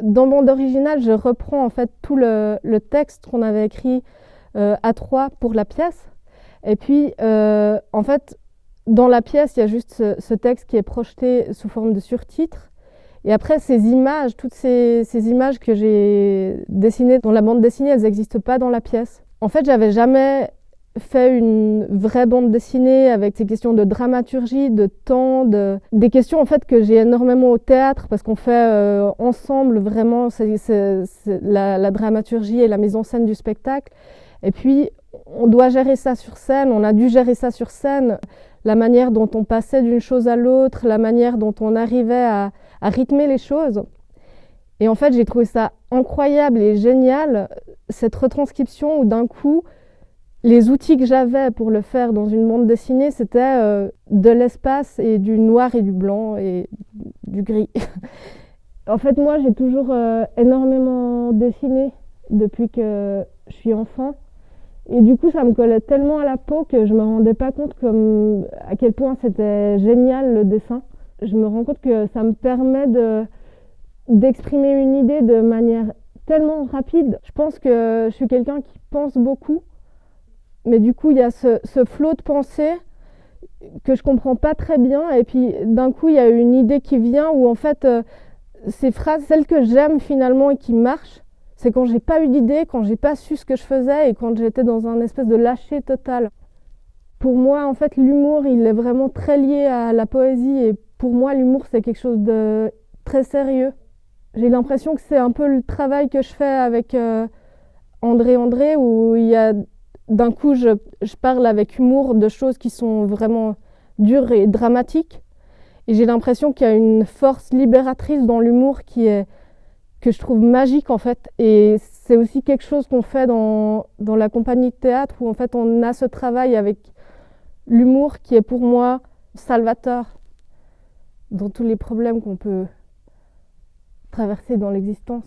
Dans bande originale, je reprends en fait tout le texte qu'on avait écrit à trois pour la pièce. Et puis, en fait, dans la pièce, il y a juste ce texte qui est projeté sous forme de surtitres. Et après, ces images, toutes ces images que j'ai dessinées dans la bande dessinée, elles n'existent pas dans la pièce. En fait, j'avais jamais fait une vraie bande dessinée avec ces questions de dramaturgie, de temps, des questions en fait que j'ai énormément au théâtre parce qu'on fait ensemble vraiment la dramaturgie et la mise en scène du spectacle. Et puis, on doit gérer ça sur scène, on a dû gérer ça sur scène, la manière dont on passait d'une chose à l'autre, la manière dont on arrivait à rythmer les choses. Et en fait, j'ai trouvé ça incroyable et génial, cette retranscription où d'un coup, les outils que j'avais pour le faire dans une bande dessinée, c'était de l'espace et du noir et du blanc et du gris. En fait, moi, j'ai toujours énormément dessiné depuis que je suis enfant. Et du coup, ça me collait tellement à la peau que je me rendais pas compte à quel point c'était génial le dessin. Je me rends compte que ça me permet d'exprimer une idée de manière tellement rapide. Je pense que je suis quelqu'un qui pense beaucoup, mais du coup, il y a ce flot de pensée que je comprends pas très bien. Et puis, d'un coup, il y a une idée qui vient où, en fait, ces phrases, celles que j'aime finalement et qui marchent, c'est quand j'ai pas eu d'idée, quand j'ai pas su ce que je faisais et quand j'étais dans un espèce de lâcher total. Pour moi, en fait, l'humour, il est vraiment très lié à la poésie et pour moi, l'humour, c'est quelque chose de très sérieux. J'ai l'impression que c'est un peu le travail que je fais avec André, où il y a d'un coup, je parle avec humour de choses qui sont vraiment dures et dramatiques. Et j'ai l'impression qu'il y a une force libératrice dans l'humour que je trouve magique en fait. Et c'est aussi quelque chose qu'on fait dans la compagnie de théâtre où en fait on a ce travail avec l'humour qui est pour moi salvateur dans tous les problèmes qu'on peut traverser dans l'existence.